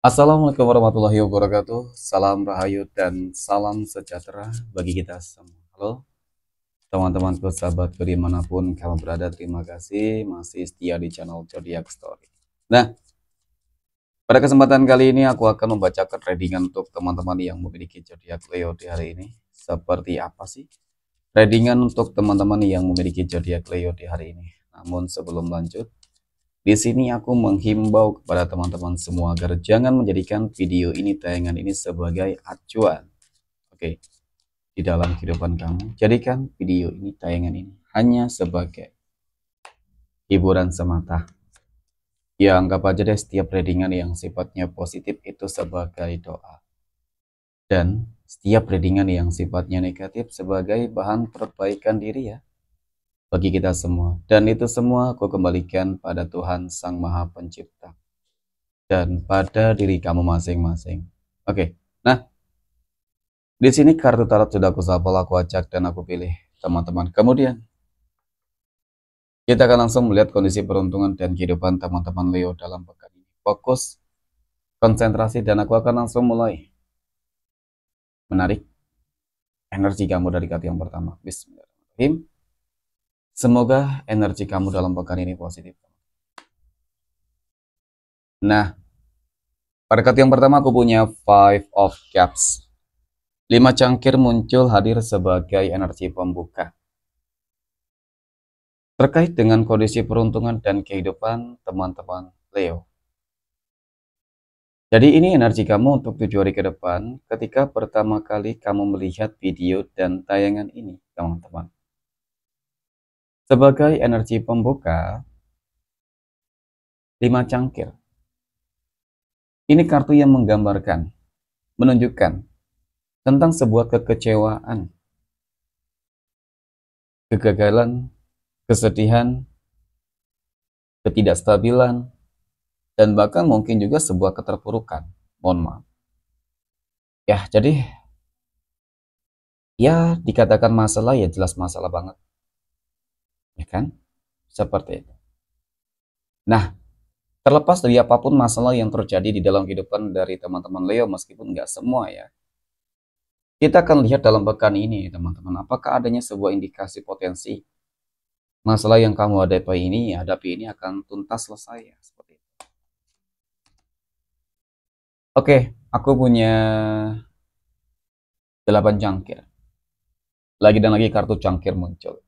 Assalamualaikum warahmatullahi wabarakatuh. Salam rahayu dan salam sejahtera bagi kita semua. Halo teman-temanku, sahabatku dimanapun kamu berada. Terima kasih masih setia di channel Zodiac Story. Nah, pada kesempatan kali ini aku akan membacakan readingan untuk teman-teman yang memiliki zodiak Leo di hari ini. Seperti apa sih readingan untuk teman-teman yang memiliki zodiak Leo di hari ini? Namun sebelum lanjut, di sini aku menghimbau kepada teman-teman semua agar jangan menjadikan video ini, tayangan ini sebagai acuan. Oke, di dalam kehidupan kamu, jadikan video ini, tayangan ini hanya sebagai hiburan semata. Ya, anggap aja deh setiap readingan yang sifatnya positif itu sebagai doa. Dan setiap readingan yang sifatnya negatif sebagai bahan perbaikan diri ya, bagi kita semua. Dan itu semua aku kembalikan pada Tuhan Sang Maha Pencipta dan pada diri kamu masing-masing. Oke, nah di sini kartu tarot sudah aku shuffle, aku acak dan aku pilih teman-teman. Kemudian kita akan langsung melihat kondisi peruntungan dan kehidupan teman-teman Leo dalam pekan ini. Fokus, konsentrasi, dan aku akan langsung mulai menarik energi kamu dari kartu yang pertama. Bismillahirrahmanirrahim. Semoga energi kamu dalam pekan ini positif. Nah, pada kartu yang pertama aku punya Five of Cups. 5 cangkir muncul hadir sebagai energi pembuka. Terkait dengan kondisi peruntungan dan kehidupan teman-teman Leo. Jadi ini energi kamu untuk 7 hari ke depan ketika pertama kali kamu melihat video dan tayangan ini, teman-teman. Sebagai energi pembuka, 5 cangkir. Ini kartu yang menggambarkan, menunjukkan tentang sebuah kekecewaan, kegagalan, kesedihan, ketidakstabilan, dan bahkan mungkin juga sebuah keterpurukan. Mohon maaf. Ya, jadi ya dikatakan masalah ya jelas masalah banget. Ya kan? Seperti itu. Nah, terlepas dari apapun masalah yang terjadi di dalam kehidupan dari teman-teman Leo, meskipun nggak semua ya, kita akan lihat dalam pekan ini, teman-teman, apakah adanya sebuah indikasi potensi masalah yang kamu hadapi ini akan tuntas selesai ya, seperti itu. Oke, aku punya 8 cangkir. Lagi dan lagi kartu cangkir muncul.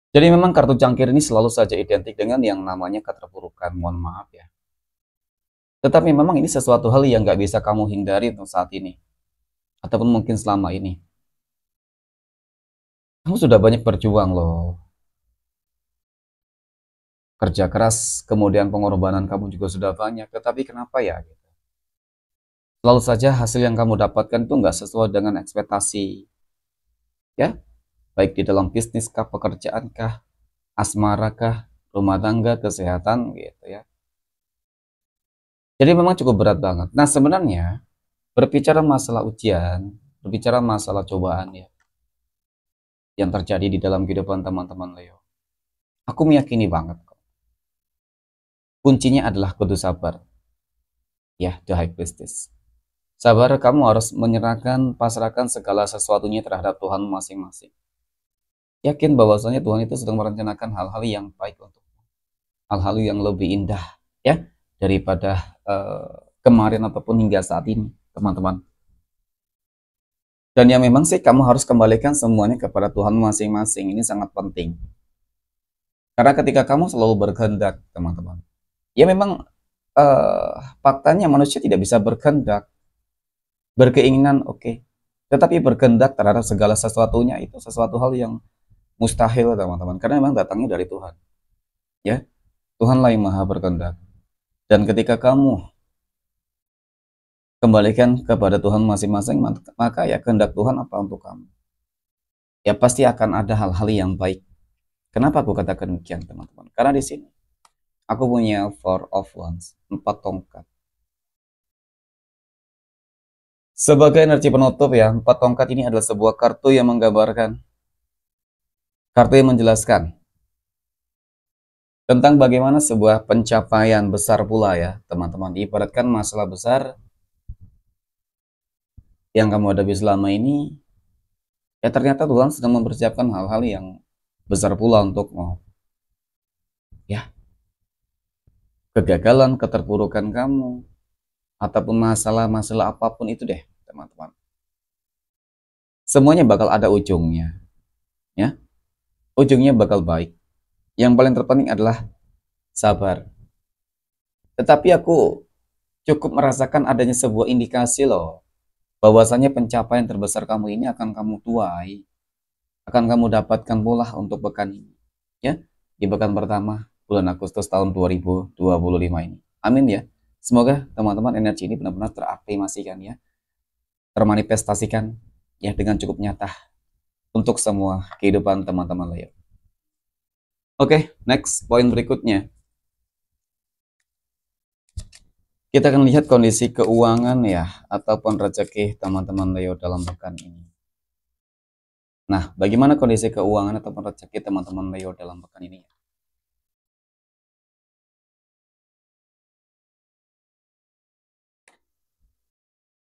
Jadi memang kartu cangkir ini selalu saja identik dengan yang namanya keterpurukan, mohon maaf ya. Tetapi memang ini sesuatu hal yang nggak bisa kamu hindari untuk saat ini. Ataupun mungkin selama ini. Kamu sudah banyak berjuang loh. Kerja keras, kemudian pengorbanan kamu juga sudah banyak. Tetapi kenapa ya? Selalu saja hasil yang kamu dapatkan itu nggak sesuai dengan ekspektasi. Ya, baik di dalam bisnis kah, pekerjaan kah, asmara kah, rumah tangga, kesehatan gitu ya. Jadi memang cukup berat banget. Nah sebenarnya berbicara masalah ujian, berbicara masalah cobaan ya, yang terjadi di dalam kehidupan teman-teman Leo. Aku meyakini banget kok. Kuncinya adalah kudu sabar. Ya, the high priestess. Sabar, kamu harus menyerahkan, pasrahkan segala sesuatunya terhadap Tuhan masing-masing. Yakin bahwasanya Tuhan itu sedang merencanakan hal-hal yang baik untukmu. Hal-hal yang lebih indah ya daripada kemarin ataupun hingga saat ini, teman-teman. Dan yang memang sih kamu harus kembalikan semuanya kepada Tuhan masing-masing. Ini sangat penting. Karena ketika kamu selalu berkehendak, teman-teman. Ya memang faktanya manusia tidak bisa berkehendak. Berkeinginan oke. Tetapi berkehendak terhadap segala sesuatunya itu sesuatu hal yang mustahil, teman-teman. Karena memang datangnya dari Tuhan. Ya, Tuhanlah yang maha berkehendak. Dan ketika kamu kembalikan kepada Tuhan masing-masing, maka ya kehendak Tuhan apa untuk kamu. Ya pasti akan ada hal-hal yang baik. Kenapa aku katakan demikian, teman-teman? Karena di sini aku punya Four of Wands, 4 tongkat. Sebagai energi penutup ya, 4 tongkat ini adalah sebuah kartu yang menggambarkan, kartu yang menjelaskan Tentang bagaimana sebuah pencapaian besar pula ya, teman-teman. Ibaratkan masalah besar yang kamu hadapi selama ini, ya ternyata Tuhan sedang mempersiapkan hal-hal yang besar pula untukmu. Ya, kegagalan, keterpurukan kamu, ataupun masalah-masalah apapun itu deh, teman-teman. Semuanya bakal ada ujungnya, ya. Ujungnya bakal baik. Yang paling terpenting adalah sabar. Tetapi aku cukup merasakan adanya sebuah indikasi loh, bahwasanya pencapaian terbesar kamu ini akan kamu tuai, akan kamu dapatkan pula untuk pekan ini. Ya, di pekan pertama bulan Agustus tahun 2025 ini. Amin ya. Semoga teman-teman energi ini benar-benar teraktivasikan ya, termanifestasikan ya dengan cukup nyata untuk semua kehidupan teman-teman Leo. Oke, next poin berikutnya. Kita akan lihat kondisi keuangan ya ataupun rezeki teman-teman Leo dalam pekan ini. Nah, bagaimana kondisi keuangan ataupun rezeki teman-teman Leo dalam pekan ini?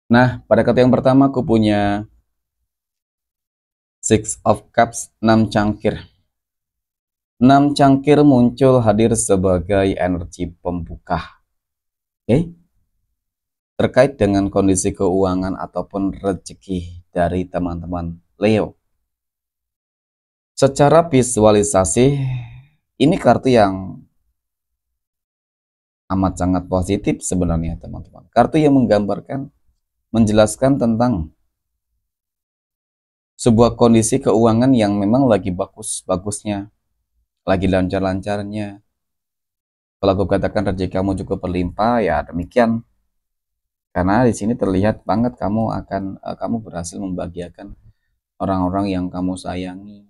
Nah, pada kartu yang pertama aku punya Six of Cups, 6 cangkir. 6 cangkir muncul hadir sebagai energi pembuka. Oke? Terkait dengan kondisi keuangan ataupun rezeki dari teman-teman Leo. Secara visualisasi, ini kartu yang amat sangat positif sebenarnya teman-teman. Kartu yang menggambarkan, menjelaskan tentang sebuah kondisi keuangan yang memang lagi bagus-bagusnya, lagi lancar-lancarnya. Kalau aku katakan rezeki kamu cukup berlimpah, ya demikian. Karena di sini terlihat banget kamu berhasil membahagiakan orang-orang yang kamu sayangi.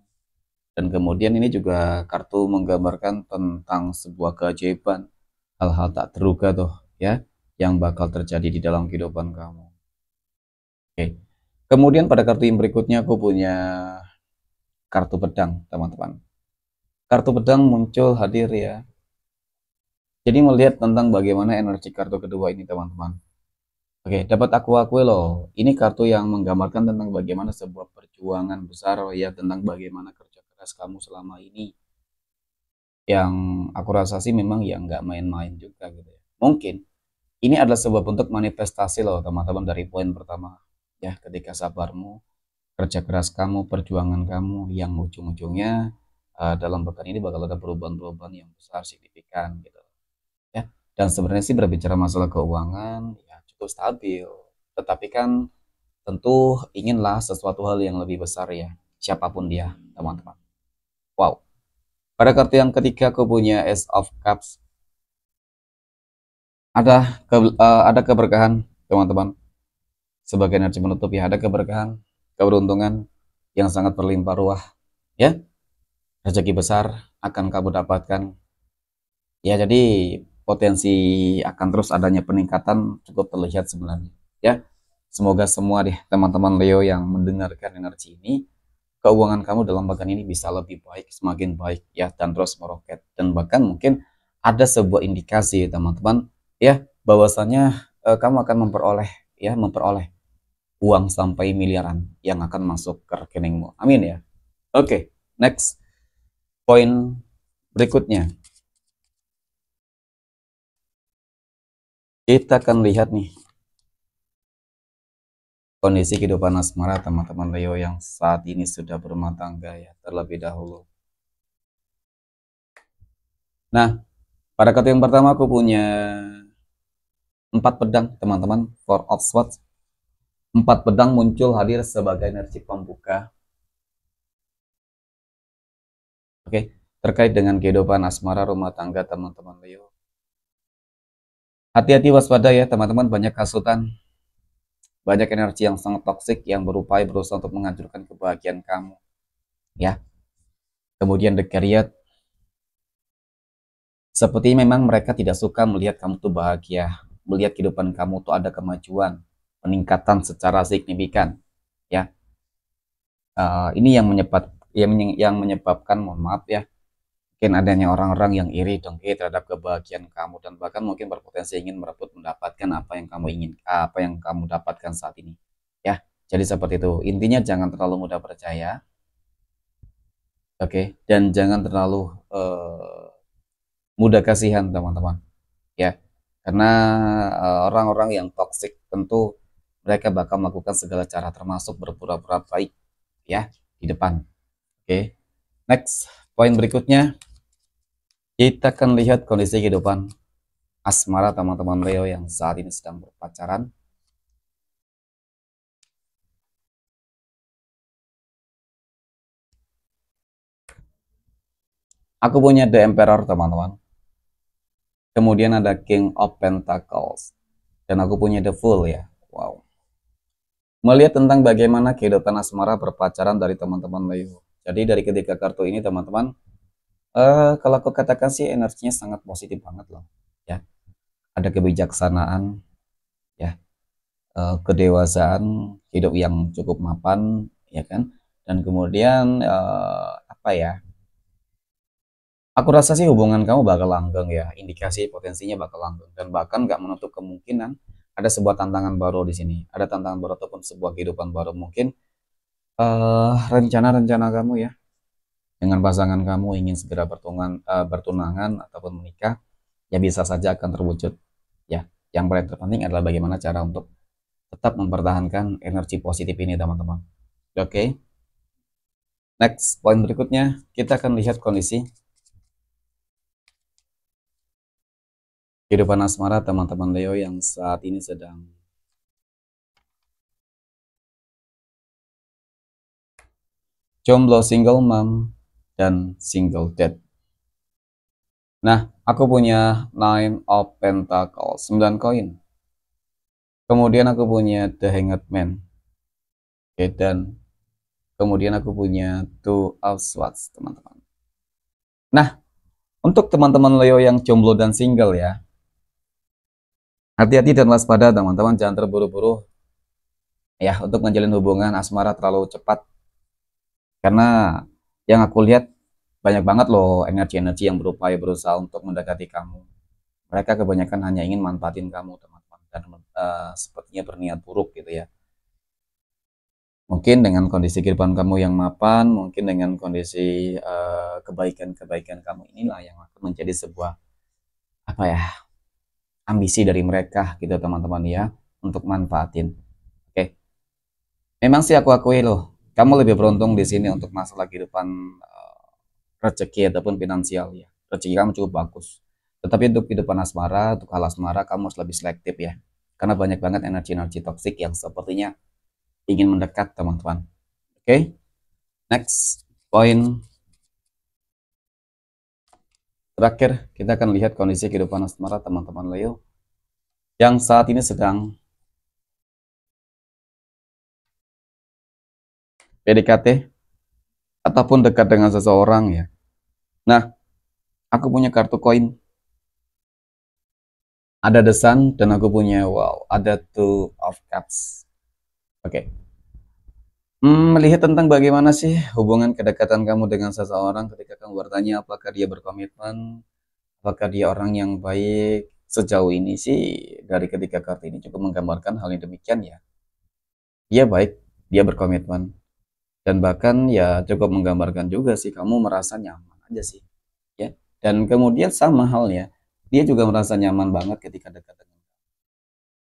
Dan kemudian ini juga kartu menggambarkan tentang sebuah keajaiban, hal-hal tak terduga tuh ya, yang bakal terjadi di dalam kehidupan kamu. Oke. Kemudian pada kartu yang berikutnya aku punya kartu pedang, teman-teman. Kartu pedang muncul hadir ya. Jadi melihat tentang bagaimana energi kartu kedua ini, teman-teman. Oke, dapat aku akui loh. Ini kartu yang menggambarkan tentang bagaimana sebuah perjuangan besar ya, tentang bagaimana kerja keras kamu selama ini. Yang aku rasa sih memang ya nggak main-main juga gitu ya. Mungkin ini adalah sebuah bentuk manifestasi loh, teman-teman, dari poin pertama. Ya, ketika sabarmu, kerja keras kamu, perjuangan kamu yang ujung-ujungnya dalam pekan ini bakal ada perubahan-perubahan yang besar signifikan gitu ya. Dan sebenarnya sih berbicara masalah keuangan ya cukup stabil, tetapi kan tentu inginlah sesuatu hal yang lebih besar ya, siapapun dia teman-teman. Wow, pada kartu yang ketiga aku punya Ace of Cups. Ada keberkahan teman-teman, sebagai energi menutup ya, ada keberkahan, keberuntungan yang sangat berlimpah ruah ya. Rezeki besar akan kamu dapatkan ya, jadi potensi akan terus adanya peningkatan cukup terlihat sebenarnya ya. Semoga semua deh teman-teman Leo yang mendengarkan energi ini, keuangan kamu dalam pekan ini bisa lebih baik, semakin baik ya, dan terus meroket. Dan bahkan mungkin ada sebuah indikasi teman-teman ya, bahwasanya kamu akan memperoleh uang sampai miliaran yang akan masuk ke rekeningmu. Amin ya. Oke, next poin berikutnya. Kita akan lihat nih kondisi kehidupan asmara teman-teman Leo yang saat ini sudah berumah tangga ya, terlebih dahulu. Nah, pada kartu yang pertama aku punya 4 pedang teman-teman, Four of Swords. 4 pedang muncul hadir sebagai energi pembuka. Oke, terkait dengan kehidupan asmara rumah tangga teman-teman Leo. Hati-hati, waspada ya teman-teman, banyak hasutan, banyak energi yang sangat toksik yang berusaha untuk menghancurkan kebahagiaan kamu ya. Kemudian the Chariot, seperti memang mereka tidak suka melihat kamu tuh bahagia, melihat kehidupan kamu tuh ada kemajuan, peningkatan secara signifikan ya. Ini yang menyebabkan, mohon maaf ya, Mungkin adanya orang-orang yang iri dengki terhadap kebahagiaan kamu dan bahkan mungkin berpotensi ingin merebut mendapatkan apa yang kamu ingin, apa yang kamu dapatkan saat ini. Ya, jadi seperti itu. Intinya jangan terlalu mudah percaya, oke, dan jangan terlalu mudah kasihan teman-teman. Ya, karena orang-orang yang toksik tentu mereka bakal melakukan segala cara termasuk berpura-pura baik ya di depan. Oke. Next, poin berikutnya kita akan lihat kondisi kehidupan asmara teman-teman Leo yang saat ini sedang berpacaran. Aku punya The Emperor teman-teman. Kemudian ada King of Pentacles. Dan aku punya The Fool ya. Wow. Melihat tentang bagaimana kehidupan asmara berpacaran dari teman-teman Leo. Jadi dari ketiga kartu ini teman-teman, kalau aku katakan sih energinya sangat positif banget loh. Ya, ada kebijaksanaan, ya, kedewasaan, hidup yang cukup mapan, ya kan. Dan kemudian apa ya? Aku rasa sih hubungan kamu bakal langgeng ya, indikasi potensinya bakal langgeng dan bahkan nggak menutup kemungkinan ada sebuah tantangan baru di sini, ada tantangan baru ataupun sebuah kehidupan baru mungkin rencana-rencana kamu ya dengan pasangan kamu ingin segera bertunangan ataupun menikah ya bisa saja akan terwujud ya. Yang paling terpenting adalah bagaimana cara untuk tetap mempertahankan energi positif ini teman-teman. Oke, next poin berikutnya kita akan lihat kondisi kehidupan asmara teman-teman Leo yang saat ini sedang jomblo, single mom, dan single dad. Nah, aku punya Nine of Pentacles, 9 koin. Kemudian aku punya The Hanged Man. Oke, dan kemudian aku punya Two of Swords, teman-teman. Nah, untuk teman-teman Leo yang jomblo dan single ya, hati-hati dan waspada teman-teman, jangan terburu-buru ya untuk menjalin hubungan asmara terlalu cepat. Karena yang aku lihat banyak banget loh energi-energi yang berupaya berusaha untuk mendekati kamu. Mereka kebanyakan hanya ingin manfaatin kamu teman-teman dan sepertinya berniat buruk gitu ya. Mungkin dengan kondisi kehidupan kamu yang mapan, mungkin dengan kondisi kebaikan-kebaikan kamu inilah yang akan menjadi sebuah apa ya ambisi dari mereka gitu teman-teman ya untuk manfaatin. Oke, memang sih aku akui loh, kamu lebih beruntung di sini untuk masalah kehidupan rezeki ataupun finansial ya. Rezeki kamu cukup bagus. Tetapi untuk kehidupan asmara, untuk hal asmara kamu harus lebih selektif ya. Karena banyak banget energi-energi toksik yang sepertinya ingin mendekat teman-teman. Oke, next poin terakhir kita akan lihat kondisi kehidupan asmara teman-teman Leo yang saat ini sedang PDKT ataupun dekat dengan seseorang ya. Nah, aku punya kartu koin. Ada The Sun dan aku punya wow, ada Two of Cups. Oke. Melihat tentang bagaimana sih hubungan kedekatan kamu dengan seseorang ketika kamu bertanya apakah dia berkomitmen, apakah dia orang yang baik. Sejauh ini sih dari ketiga kartu ini cukup menggambarkan hal yang demikian ya. Dia baik, dia berkomitmen, dan bahkan ya cukup menggambarkan juga sih kamu merasa nyaman aja sih ya. Dan kemudian sama halnya dia juga merasa nyaman banget ketika dekat dengan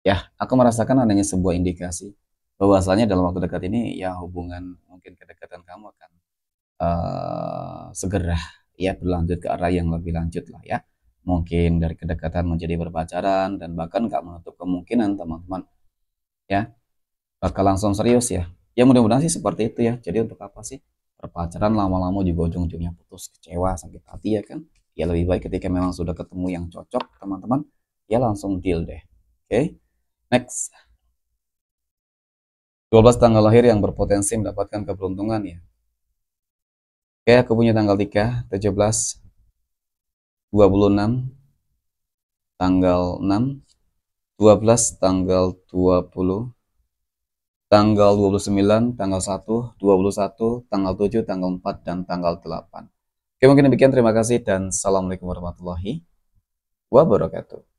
ya. Aku merasakan adanya sebuah indikasi bahwasanya dalam waktu dekat ini ya hubungan mungkin kedekatan kamu akan segera ya berlanjut ke arah yang lebih lanjut lah ya. Mungkin dari kedekatan menjadi berpacaran dan bahkan nggak menutup kemungkinan teman-teman ya bakal langsung serius ya. Ya mudah-mudahan sih seperti itu ya. Jadi untuk apa sih berpacaran lama-lama juga ujung-ujungnya putus, kecewa, sakit hati ya kan. Ya lebih baik ketika memang sudah ketemu yang cocok teman-teman ya langsung deal deh. Oke, next 12 tanggal lahir yang berpotensi mendapatkan keberuntungan ya. Oke, aku punya tanggal 3, 17, 26, tanggal 6, 12, tanggal 20, tanggal 29, tanggal 1, 21, tanggal 7, tanggal 4, dan tanggal 8. Oke, mungkin demikian. Terima kasih dan assalamualaikum warahmatullahi wabarakatuh.